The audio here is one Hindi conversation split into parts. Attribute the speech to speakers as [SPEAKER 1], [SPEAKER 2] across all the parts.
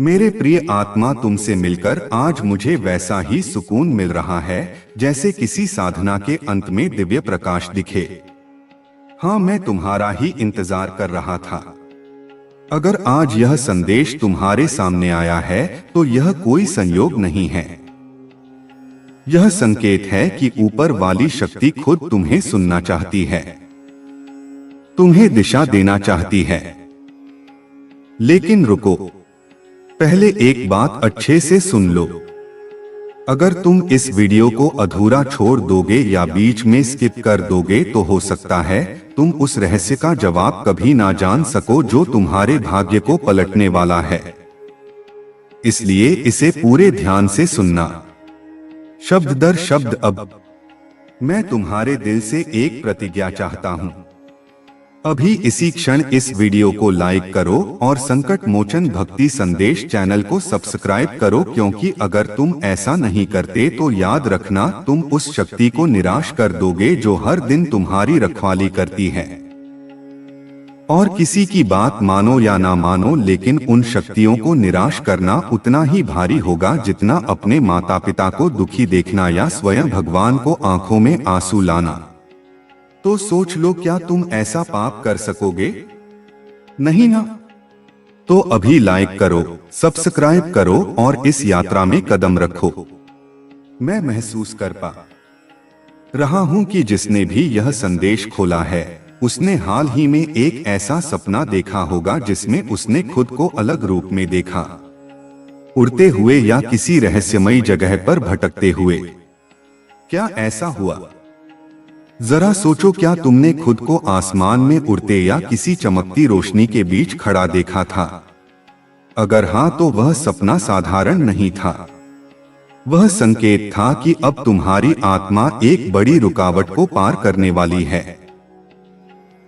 [SPEAKER 1] मेरे प्रिय आत्मा, तुमसे मिलकर आज मुझे वैसा ही सुकून मिल रहा है जैसे किसी साधना के अंत में दिव्य प्रकाश दिखे। हाँ, मैं तुम्हारा ही इंतजार कर रहा था। अगर आज यह संदेश तुम्हारे सामने आया है तो यह कोई संयोग नहीं है। यह संकेत है कि ऊपर वाली शक्ति खुद तुम्हें सुनना चाहती है, तुम्हें दिशा देना चाहती है। लेकिन रुको, पहले एक बात अच्छे से सुन लो। अगर तुम इस वीडियो को अधूरा छोड़ दोगे या बीच में स्किप कर दोगे तो हो सकता है तुम उस रहस्य का जवाब कभी ना जान सको जो तुम्हारे भाग्य को पलटने वाला है। इसलिए इसे पूरे ध्यान से सुनना, शब्द दर शब्द। अब मैं तुम्हारे दिल से एक प्रतिज्ञा चाहता हूँ। अभी इसी क्षण इस वीडियो को लाइक करो और संकट मोचन भक्ति संदेश चैनल को सब्सक्राइब करो, क्योंकि अगर तुम ऐसा नहीं करते तो याद रखना तुम उस शक्ति को निराश कर दोगे जो हर दिन तुम्हारी रखवाली करती है। और किसी की बात मानो या ना मानो, लेकिन उन शक्तियों को निराश करना उतना ही भारी होगा जितना अपने माता पिता को दुखी देखना या स्वयं भगवान को आंखों में आंसू लाना। तो सोच लो, क्या तुम ऐसा पाप कर सकोगे? नहीं ना? तो अभी लाइक करो, सब्सक्राइब करो और इस यात्रा में कदम रखो। मैं महसूस कर पा रहा हूं कि जिसने भी यह संदेश खोला है उसने हाल ही में एक ऐसा सपना देखा होगा जिसमें उसने खुद को अलग रूप में देखा, उड़ते हुए या किसी रहस्यमयी जगह पर भटकते हुए। क्या ऐसा हुआ? जरा सोचो, क्या तुमने खुद को आसमान में उड़ते या किसी चमकती रोशनी के बीच खड़ा देखा था? अगर हाँ, तो वह सपना साधारण नहीं था। वह संकेत था कि अब तुम्हारी आत्मा एक बड़ी रुकावट को पार करने वाली है।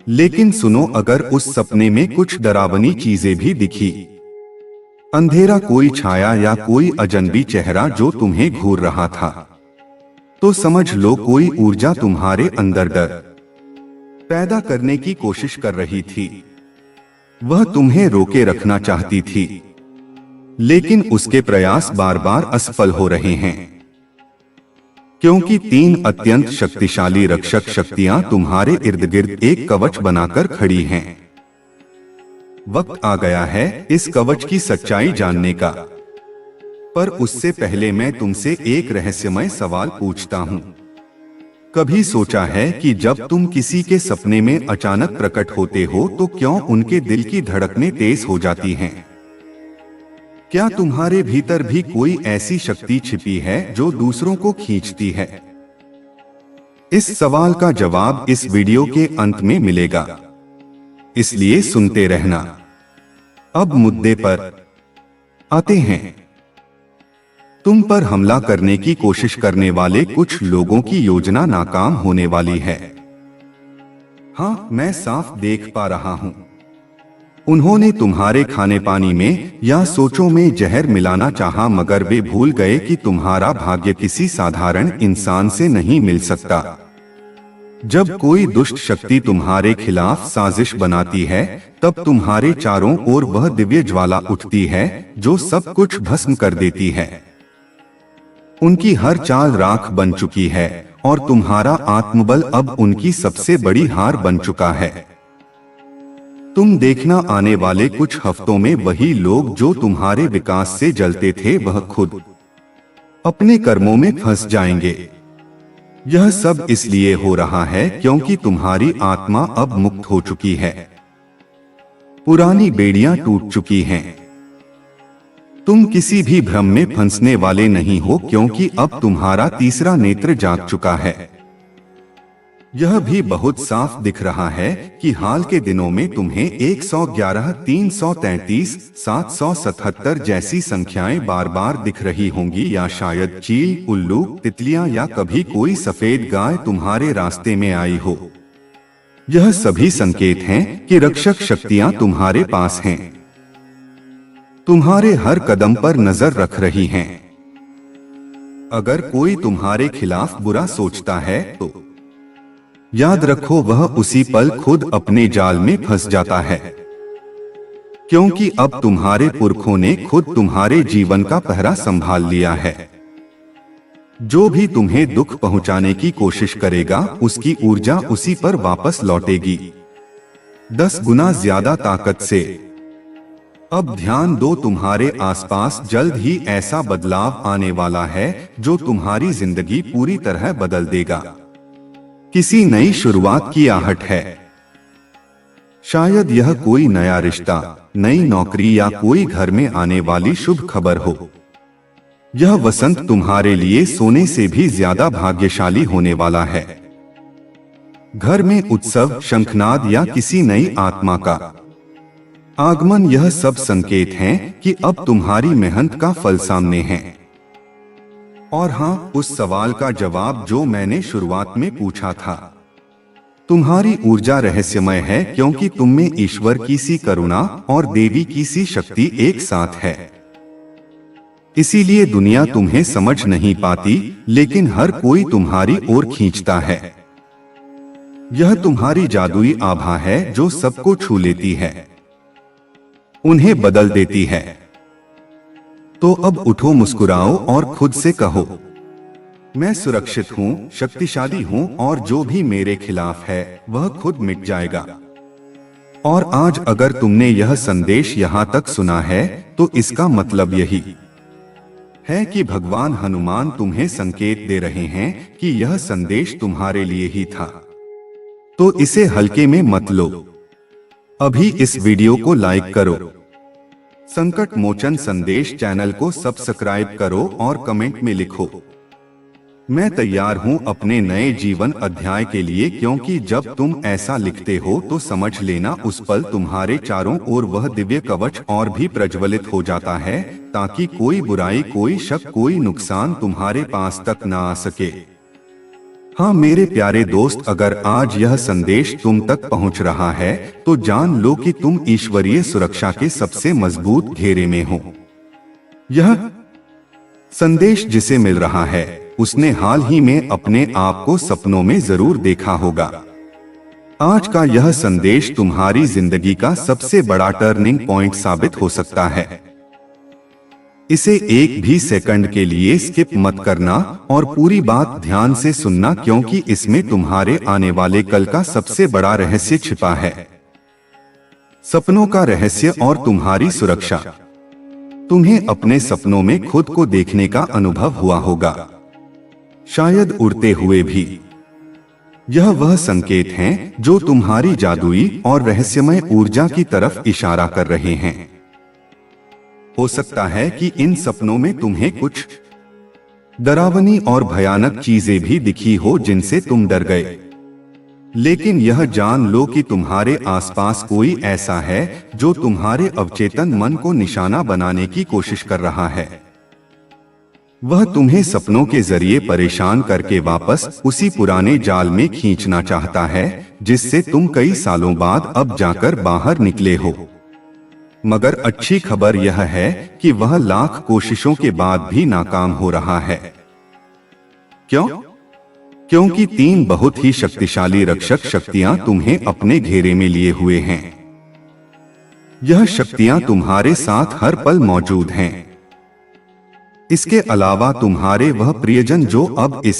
[SPEAKER 1] लेकिन सुनो, अगर उस सपने में कुछ डरावनी चीजें भी दिखी, अंधेरा, कोई छाया या कोई अजनबी चेहरा जो तुम्हें घूर रहा था, तो समझ लो कोई ऊर्जा तुम्हारे अंदर डर पैदा करने की कोशिश कर रही थी। वह तुम्हें रोके रखना चाहती थी, लेकिन उसके प्रयास बार बार असफल हो रहे हैं, क्योंकि 3 अत्यंत शक्तिशाली रक्षक शक्तियां तुम्हारे इर्द गिर्द एक कवच बनाकर खड़ी हैं। वक्त आ गया है इस कवच की सच्चाई जानने का। पर उससे पहले मैं तुमसे एक रहस्यमय सवाल पूछता हूँ। कभी सोचा है कि जब तुम किसी के सपने में अचानक प्रकट होते हो तो क्यों उनके दिल की धड़कनें तेज हो जाती हैं? क्या तुम्हारे भीतर भी कोई ऐसी शक्ति छिपी है जो दूसरों को खींचती है? इस सवाल का जवाब इस वीडियो के अंत में मिलेगा, इसलिए सुनते रहना। अब मुद्दे पर आते हैं। तुम पर हमला करने की कोशिश करने वाले कुछ लोगों की योजना नाकाम होने वाली है। हाँ, मैं साफ देख पा रहा हूं। उन्होंने तुम्हारे खाने पानी में या सोचों में जहर मिलाना चाहा, मगर वे भूल गए कि तुम्हारा भाग्य किसी साधारण इंसान से नहीं मिल सकता। जब कोई दुष्ट शक्ति तुम्हारे खिलाफ साजिश बनाती है, तब तुम्हारे चारों ओर वह दिव्य ज्वाला उठती है जो सब कुछ भस्म कर देती है। उनकी हर चाल राख बन चुकी है और तुम्हारा आत्मबल अब उनकी सबसे बड़ी हार बन चुका है। तुम देखना, आने वाले कुछ हफ्तों में वही लोग जो तुम्हारे विकास से जलते थे वह खुद अपने कर्मों में फंस जाएंगे। यह सब इसलिए हो रहा है क्योंकि तुम्हारी आत्मा अब मुक्त हो चुकी है, पुरानी बेड़ियां टूट चुकी हैं। तुम किसी भी भ्रम में फंसने वाले नहीं हो, क्योंकि अब तुम्हारा तीसरा नेत्र जाग चुका है। यह भी बहुत साफ दिख रहा है कि हाल के दिनों में तुम्हें 111, 333, 777 जैसी संख्याएं बार बार दिख रही होंगी, या शायद चील, उल्लू, तितलियां या कभी कोई सफेद गाय तुम्हारे रास्ते में आई हो। यह सभी संकेत हैं कि रक्षक शक्तियां तुम्हारे पास हैं, तुम्हारे हर कदम पर नजर रख रही हैं। अगर कोई तुम्हारे खिलाफ बुरा सोचता है तो याद रखो वह उसी पल खुद अपने जाल में फंस जाता है, क्योंकि अब तुम्हारे पुरखों ने खुद तुम्हारे जीवन का पहरा संभाल लिया है। जो भी तुम्हें दुख पहुंचाने की कोशिश करेगा, उसकी ऊर्जा उसी पर वापस लौटेगी, 10 गुना ज्यादा ताकत से। अब ध्यान दो, तुम्हारे आसपास जल्द ही ऐसा बदलाव आने वाला है जो तुम्हारी जिंदगी पूरी तरह बदल देगा। किसी नई शुरुआत की आहट है। शायद यह कोई नया रिश्ता, नई नौकरी या कोई घर में आने वाली शुभ खबर हो। यह वसंत तुम्हारे लिए सोने से भी ज्यादा भाग्यशाली होने वाला है। घर में उत्सव, शंखनाद या किसी नई आत्मा का आगमन, यह सब संकेत हैं कि अब तुम्हारी मेहनत का फल सामने है। और हाँ, उस सवाल का जवाब जो मैंने शुरुआत में पूछा था। तुम्हारी ऊर्जा रहस्यमय है क्योंकि तुम में ईश्वर की सी करुणा और देवी की सी शक्ति एक साथ है। इसीलिए दुनिया तुम्हें समझ नहीं पाती, लेकिन हर कोई तुम्हारी ओर खींचता है। यह तुम्हारी जादुई आभा है जो सबको छू लेती है, उन्हें बदल देती है। तो अब उठो, मुस्कुराओ और खुद से कहो, मैं सुरक्षित हूँ, शक्तिशाली हूँ और जो भी मेरे खिलाफ है वह खुद मिट जाएगा। और आज अगर तुमने यह संदेश यहाँ तक सुना है तो इसका मतलब यही है कि भगवान हनुमान तुम्हें संकेत दे रहे हैं कि यह संदेश तुम्हारे लिए ही था। तो इसे हल्के में मत लो। अभी इस वीडियो को लाइक करो, संकट मोचन संदेश चैनल को सब्सक्राइब करो और कमेंट में लिखो, मैं तैयार हूं अपने नए जीवन अध्याय के लिए। क्योंकि जब तुम ऐसा लिखते हो तो समझ लेना उस पल तुम्हारे चारों ओर वह दिव्य कवच और भी प्रज्वलित हो जाता है, ताकि कोई बुराई, कोई शक, कोई नुकसान तुम्हारे पास तक ना आ सके। हाँ मेरे प्यारे दोस्त, अगर आज यह संदेश तुम तक पहुंच रहा है तो जान लो कि तुम ईश्वरीय सुरक्षा के सबसे मजबूत घेरे में हो। यह संदेश जिसे मिल रहा है उसने हाल ही में अपने आप को सपनों में जरूर देखा होगा। आज का यह संदेश तुम्हारी जिंदगी का सबसे बड़ा टर्निंग पॉइंट साबित हो सकता है। इसे एक भी सेकंड के लिए स्किप मत करना और पूरी बात ध्यान से सुनना, क्योंकि इसमें तुम्हारे आने वाले कल का सबसे बड़ा रहस्य छिपा है। सपनों का रहस्य और तुम्हारी सुरक्षा। तुम्हें अपने सपनों में खुद को देखने का अनुभव हुआ होगा, शायद उड़ते हुए भी। यह वह संकेत हैं जो तुम्हारी जादुई और रहस्यमय ऊर्जा की तरफ इशारा कर रहे हैं। हो सकता है कि इन सपनों में तुम्हें कुछ डरावनी और भयानक चीजें भी दिखी हो जिनसे तुम डर गए, लेकिन यह जान लो कि तुम्हारे आसपास कोई ऐसा है जो तुम्हारे अवचेतन मन को निशाना बनाने की कोशिश कर रहा है। वह तुम्हें सपनों के जरिए परेशान करके वापस उसी पुराने जाल में खींचना चाहता है जिससे तुम कई सालों बाद अब जाकर बाहर निकले हो। मगर अच्छी खबर यह है कि वह लाख कोशिशों के बाद भी नाकाम हो रहा है। क्यों? क्योंकि 3 बहुत ही शक्तिशाली रक्षक शक्तियां तुम्हें अपने घेरे में लिए हुए हैं। यह शक्तियां तुम्हारे साथ हर पल मौजूद हैं। इसके अलावा तुम्हारे वह प्रियजन जो अब इस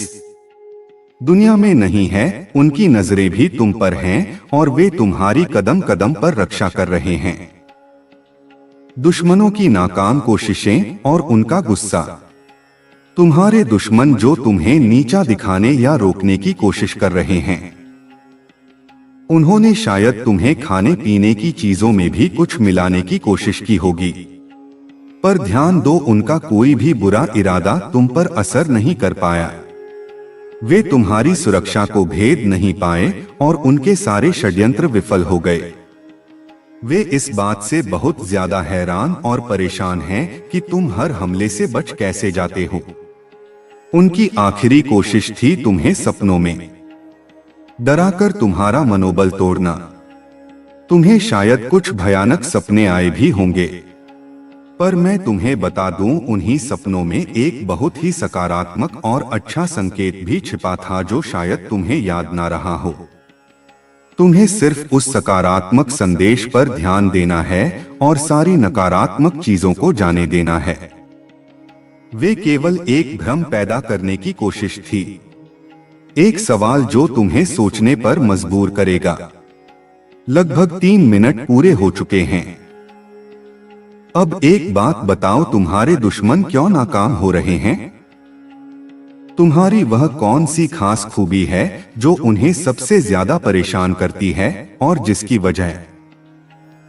[SPEAKER 1] दुनिया में नहीं है, उनकी नजरें भी तुम पर हैं और वे तुम्हारी कदम कदम पर रक्षा कर रहे हैं। दुश्मनों की नाकाम कोशिशें और उनका गुस्सा। तुम्हारे दुश्मन जो तुम्हें नीचा दिखाने या रोकने की कोशिश कर रहे हैं, उन्होंने शायद तुम्हें खाने पीने की चीजों में भी कुछ मिलाने की कोशिश की होगी, पर ध्यान दो, उनका कोई भी बुरा इरादा तुम पर असर नहीं कर पाया। वे तुम्हारी सुरक्षा को भेद नहीं पाए और उनके सारे षड्यंत्र विफल हो गए। वे इस बात से बहुत ज्यादा हैरान और परेशान हैं कि तुम हर हमले से बच कैसे जाते हो। उनकी आखिरी कोशिश थी तुम्हें सपनों में डराकर तुम्हारा मनोबल तोड़ना। तुम्हें शायद कुछ भयानक सपने आए भी होंगे, पर मैं तुम्हें बता दूं, उन्हीं सपनों में एक बहुत ही सकारात्मक और अच्छा संकेत भी छिपा था जो शायद तुम्हें याद ना रहा हो। तुम्हें सिर्फ उस सकारात्मक संदेश पर ध्यान देना है और सारी नकारात्मक चीजों को जाने देना है। वे केवल एक भ्रम पैदा करने की कोशिश थी, एक सवाल जो तुम्हें सोचने पर मजबूर करेगा। लगभग 3 मिनट पूरे हो चुके हैं। अब एक बात बताओ, तुम्हारे दुश्मन क्यों नाकाम हो रहे हैं? तुम्हारी वह कौन सी खास खूबी है जो उन्हें सबसे ज्यादा परेशान करती है और जिसकी वजह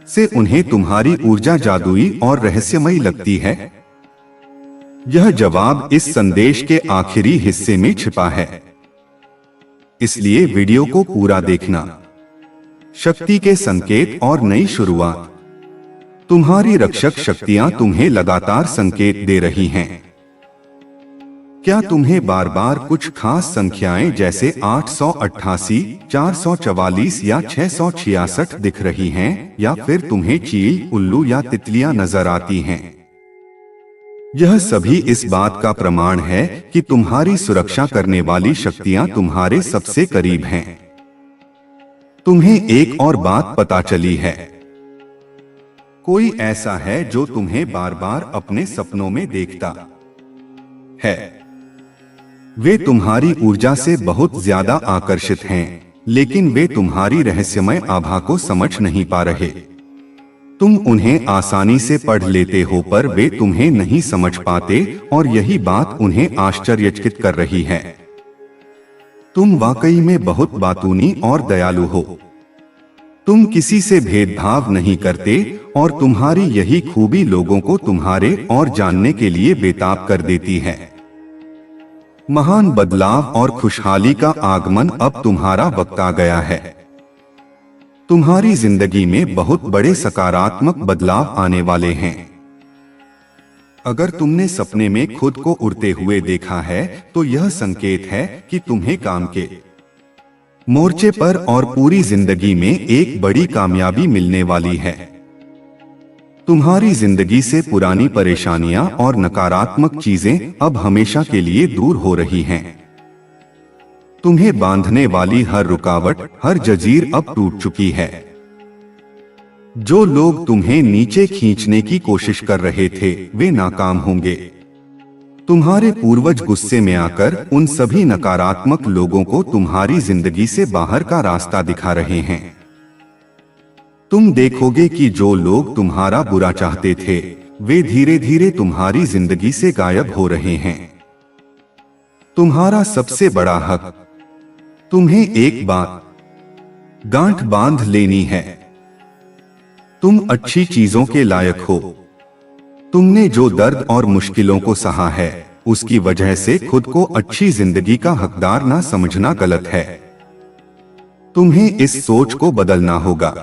[SPEAKER 1] से उन्हें तुम्हारी ऊर्जा जादुई और रहस्यमयी लगती है? यह जवाब इस संदेश के आखिरी हिस्से में छिपा है, इसलिए वीडियो को पूरा देखना। शक्ति के संकेत और नई शुरुआत। तुम्हारी रक्षक शक्तियां तुम्हें लगातार संकेत दे रही हैं। क्या तुम्हें बार बार कुछ खास संख्याएं जैसे 888, 444 या 666 दिख रही हैं, या फिर तुम्हें चील, उल्लू या तितलियां नजर आती हैं? यह सभी इस बात का प्रमाण है कि तुम्हारी सुरक्षा करने वाली शक्तियां तुम्हारे सबसे करीब हैं। तुम्हें एक और बात पता चली है, कोई ऐसा है जो तुम्हें बार बार अपने सपनों में देखता है। वे तुम्हारी ऊर्जा से बहुत ज्यादा आकर्षित हैं, लेकिन वे तुम्हारी रहस्यमय आभा को समझ नहीं पा रहे। तुम उन्हें आसानी से पढ़ लेते हो, पर वे तुम्हें नहीं समझ पाते, और यही बात उन्हें आश्चर्यचकित कर रही है। तुम वाकई में बहुत बातूनी और दयालु हो। तुम किसी से भेदभाव नहीं करते, और तुम्हारी यही खूबी लोगों को तुम्हारे और जानने के लिए बेताब कर देती है। महान बदलाव और खुशहाली का आगमन अब तुम्हारा वक्त आ गया है। तुम्हारी जिंदगी में बहुत बड़े सकारात्मक बदलाव आने वाले हैं। अगर तुमने सपने में खुद को उड़ते हुए देखा है, तो यह संकेत है कि तुम्हें काम के मोर्चे पर और पूरी जिंदगी में एक बड़ी कामयाबी मिलने वाली है। तुम्हारी जिंदगी से पुरानी परेशानियां और नकारात्मक चीजें अब हमेशा के लिए दूर हो रही हैं। तुम्हें बांधने वाली हर रुकावट, हर जंजीर अब टूट चुकी है। जो लोग तुम्हें नीचे खींचने की कोशिश कर रहे थे, वे नाकाम होंगे। तुम्हारे पूर्वज गुस्से में आकर उन सभी नकारात्मक लोगों को तुम्हारी जिंदगी से बाहर का रास्ता दिखा रहे हैं। तुम देखोगे कि जो लोग तुम्हारा बुरा चाहते थे, वे धीरे धीरे तुम्हारी जिंदगी से गायब हो रहे हैं। तुम्हारा सबसे बड़ा हक, तुम्हें एक बात गांठ बांध लेनी है। तुम अच्छी चीजों के लायक हो। तुमने जो दर्द और मुश्किलों को सहा है, उसकी वजह से खुद को अच्छी जिंदगी का हकदार ना समझना गलत है। तुम्हें इस सोच को बदलना होगा।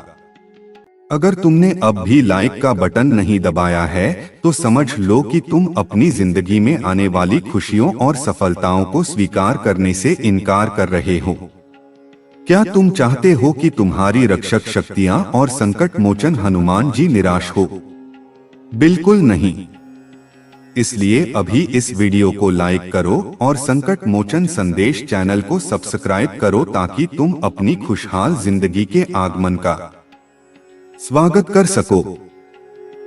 [SPEAKER 1] अगर तुमने अब भी लाइक का बटन नहीं दबाया है, तो समझ लो कि तुम अपनी जिंदगी में आने वाली खुशियों और सफलताओं को स्वीकार करने से इनकार कर रहे हो। क्या तुम चाहते हो कि तुम्हारी रक्षक शक्तियां और संकट मोचन हनुमान जी निराश हो? बिल्कुल नहीं। इसलिए अभी इस वीडियो को लाइक करो और संकट मोचन संदेश चैनल को सब्सक्राइब करो, ताकि तुम अपनी खुशहाल जिंदगी के आगमन का स्वागत कर सको।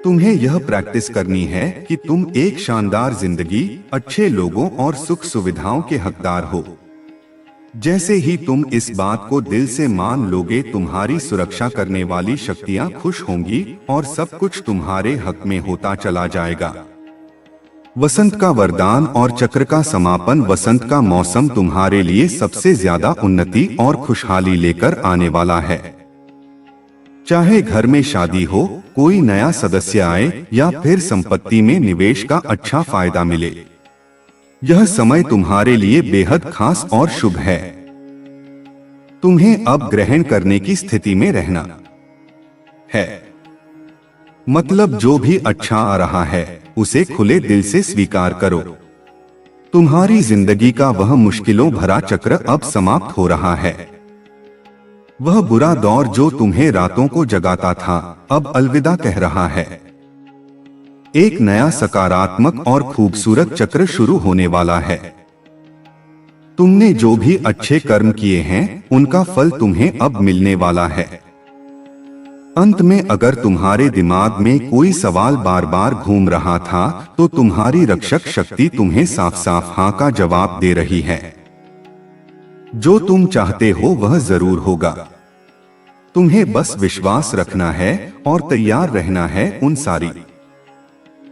[SPEAKER 1] तुम्हें यह प्रैक्टिस करनी है कि तुम एक शानदार जिंदगी, अच्छे लोगों और सुख सुविधाओं के हकदार हो। जैसे ही तुम इस बात को दिल से मान लोगे, तुम्हारी सुरक्षा करने वाली शक्तियां खुश होंगी और सब कुछ तुम्हारे हक में होता चला जाएगा। वसंत का वरदान और चक्र का समापन। वसंत का मौसम तुम्हारे लिए सबसे ज्यादा उन्नति और खुशहाली लेकर आने वाला है। चाहे घर में शादी हो, कोई नया सदस्य आए, या फिर संपत्ति में निवेश का अच्छा फायदा मिले, यह समय तुम्हारे लिए बेहद खास और शुभ है। तुम्हें अब ग्रहण करने की स्थिति में रहना है। मतलब जो भी अच्छा आ रहा है, उसे खुले दिल से स्वीकार करो। तुम्हारी जिंदगी का वह मुश्किलों भरा चक्र अब समाप्त हो रहा है। वह बुरा दौर जो तुम्हें रातों को जगाता था, अब अलविदा कह रहा है। एक नया सकारात्मक और खूबसूरत चक्र शुरू होने वाला है। तुमने जो भी अच्छे कर्म किए हैं उनका फल तुम्हें अब मिलने वाला है। अंत में अगर तुम्हारे दिमाग में कोई सवाल बार बार घूम रहा था तो तुम्हारी रक्षक शक्ति तुम्हें साफ साफ हाँ का जवाब दे रही है। जो तुम चाहते हो वह जरूर होगा। तुम्हें बस विश्वास रखना है और तैयार रहना है उन सारी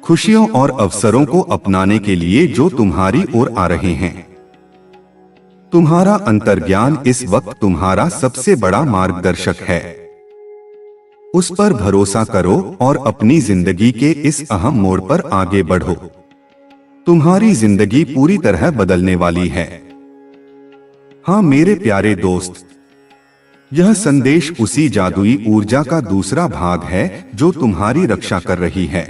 [SPEAKER 1] खुशियों और अवसरों को अपनाने के लिए जो तुम्हारी ओर आ रहे हैं। तुम्हारा अंतर्ज्ञान इस वक्त तुम्हारा सबसे बड़ा मार्गदर्शक है। उस पर भरोसा करो और अपनी जिंदगी के इस अहम मोड़ पर आगे बढ़ो। तुम्हारी जिंदगी पूरी तरह बदलने वाली है। हाँ मेरे प्यारे दोस्त, यह संदेश उसी जादुई ऊर्जा का दूसरा भाग है जो तुम्हारी रक्षा कर रही है।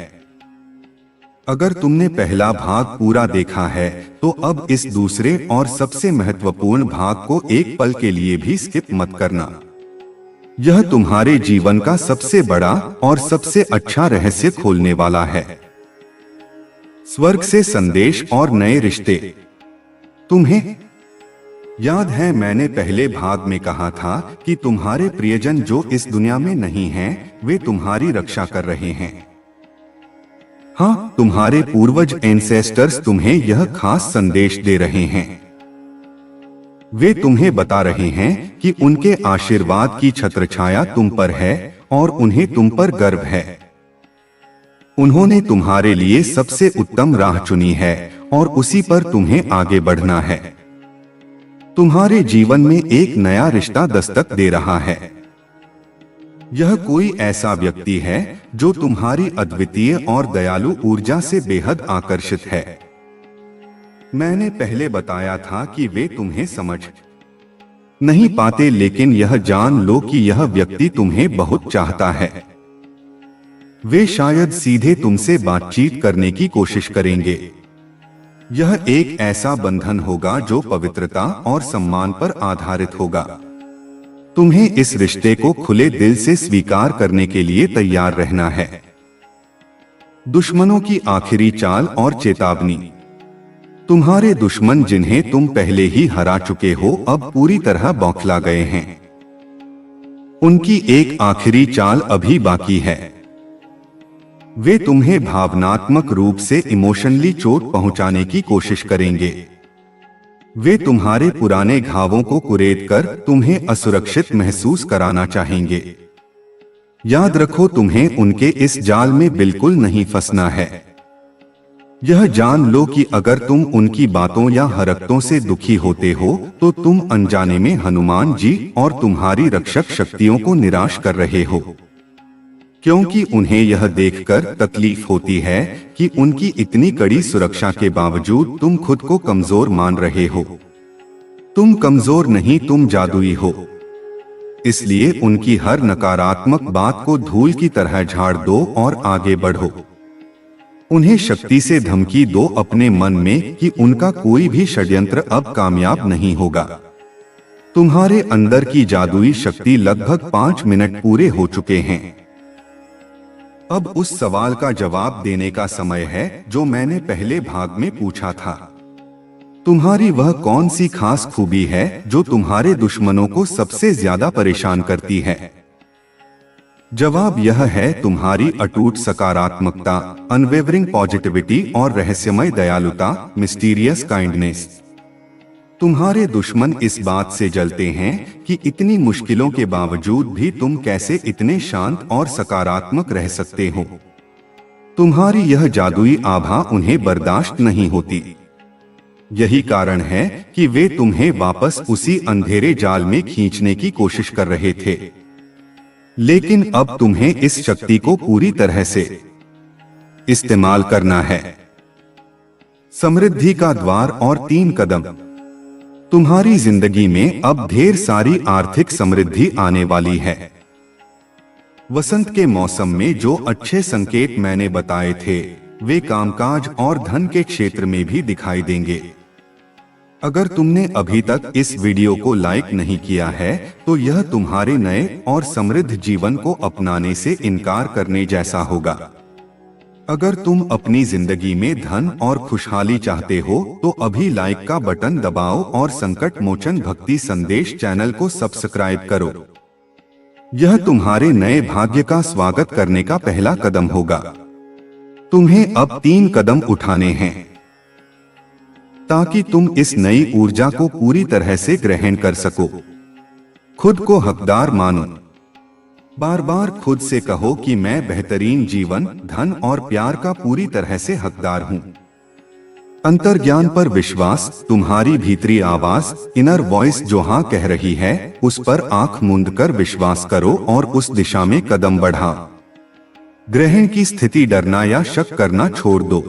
[SPEAKER 1] अगर तुमने पहला भाग पूरा देखा है तो अब इस दूसरे और सबसे महत्वपूर्ण भाग को एक पल के लिए भी स्किप मत करना। यह तुम्हारे जीवन का सबसे बड़ा और सबसे अच्छा रहस्य खोलने वाला है। स्वर्ग से संदेश और नए रिश्ते। तुम्हें याद है मैंने पहले भाग में कहा था कि तुम्हारे प्रियजन जो इस दुनिया में नहीं हैं, वे तुम्हारी रक्षा कर रहे हैं। हाँ, तुम्हारे पूर्वज एंसेस्टर्स तुम्हें यह खास संदेश दे रहे हैं। वे तुम्हें बता रहे हैं कि उनके आशीर्वाद की छत्रछाया तुम पर है और उन्हें तुम पर गर्व है। उन्होंने तुम्हारे लिए सबसे उत्तम राह चुनी है और उसी पर तुम्हें आगे बढ़ना है। तुम्हारे जीवन में एक नया रिश्ता दस्तक दे रहा है। यह कोई ऐसा व्यक्ति है जो तुम्हारी अद्वितीय और दयालु ऊर्जा से बेहद आकर्षित है। मैंने पहले बताया था कि वे तुम्हें समझ नहीं पाते, लेकिन यह जान लो कि यह व्यक्ति तुम्हें बहुत चाहता है। वे शायद सीधे तुमसे बातचीत करने की कोशिश करेंगे। यह एक ऐसा बंधन होगा जो पवित्रता और सम्मान पर आधारित होगा। तुम्हें इस रिश्ते को खुले दिल से स्वीकार करने के लिए तैयार रहना है। दुश्मनों की आखिरी चाल और चेतावनी। तुम्हारे दुश्मन जिन्हें तुम पहले ही हरा चुके हो अब पूरी तरह बौखला गए हैं। उनकी एक आखिरी चाल अभी बाकी है। वे तुम्हें भावनात्मक रूप से इमोशनली चोट पहुंचाने की कोशिश करेंगे। वे तुम्हारे पुराने घावों को कुरेदकर तुम्हें असुरक्षित महसूस कराना चाहेंगे। याद रखो, तुम्हें उनके इस जाल में बिल्कुल नहीं फंसना है। यह जान लो कि अगर तुम उनकी बातों या हरकतों से दुखी होते हो तो तुम अनजाने में हनुमान जी और तुम्हारी रक्षक शक्तियों को निराश कर रहे हो, क्योंकि उन्हें यह देखकर तकलीफ होती है कि उनकी इतनी कड़ी सुरक्षा के बावजूद तुम खुद को कमजोर मान रहे हो। तुम कमजोर नहीं, तुम जादुई हो। इसलिए उनकी हर नकारात्मक बात को धूल की तरह झाड़ दो और आगे बढ़ो। उन्हें शक्ति से धमकी दो अपने मन में कि उनका कोई भी षड्यंत्र अब कामयाब नहीं होगा। तुम्हारे अंदर की जादुई शक्ति लगभग 5 मिनट पूरे हो चुके हैं। अब उस सवाल का जवाब देने का समय है जो मैंने पहले भाग में पूछा था। तुम्हारी वह कौन सी खास खूबी है जो तुम्हारे दुश्मनों को सबसे ज्यादा परेशान करती है? जवाब यह है तुम्हारी अटूट सकारात्मकता, अनवेवरिंग पॉजिटिविटी और रहस्यमय दयालुता, मिस्टीरियस काइंडनेस। तुम्हारे दुश्मन इस बात से जलते हैं कि इतनी मुश्किलों के बावजूद भी तुम कैसे इतने शांत और सकारात्मक रह सकते हो। तुम्हारी यह जादुई आभा उन्हें बर्दाश्त नहीं होती। यही कारण है कि वे तुम्हें वापस उसी अंधेरे जाल में खींचने की कोशिश कर रहे थे। लेकिन अब तुम्हें इस शक्ति को पूरी तरह से इस्तेमाल करना है। समृद्धि का द्वार और 3 कदम। तुम्हारी जिंदगी में अब ढेर सारी आर्थिक समृद्धि आने वाली है। वसंत के मौसम में जो अच्छे संकेत मैंने बताए थे वे कामकाज और धन के क्षेत्र में भी दिखाई देंगे। अगर तुमने अभी तक इस वीडियो को लाइक नहीं किया है तो यह तुम्हारे नए और समृद्ध जीवन को अपनाने से इनकार करने जैसा होगा। अगर तुम अपनी जिंदगी में धन और खुशहाली चाहते हो तो अभी लाइक का बटन दबाओ और संकट मोचन भक्ति संदेश चैनल को सब्सक्राइब करो। यह तुम्हारे नए भाग्य का स्वागत करने का पहला कदम होगा। तुम्हें अब 3 कदम उठाने हैं ताकि तुम इस नई ऊर्जा को पूरी तरह से ग्रहण कर सको। खुद को हकदार मानो। बार बार खुद से कहो कि मैं बेहतरीन जीवन, धन और प्यार का पूरी तरह से हकदार हूँ। अंतर्ज्ञान पर विश्वास, तुम्हारी भीतरी आवाज, इनर वॉइस जो हाँ कह रही है, उस पर आंख मूंद कर विश्वास करो और उस दिशा में कदम बढ़ा। ग्रहण की स्थिति डरना या शक करना छोड़ दो।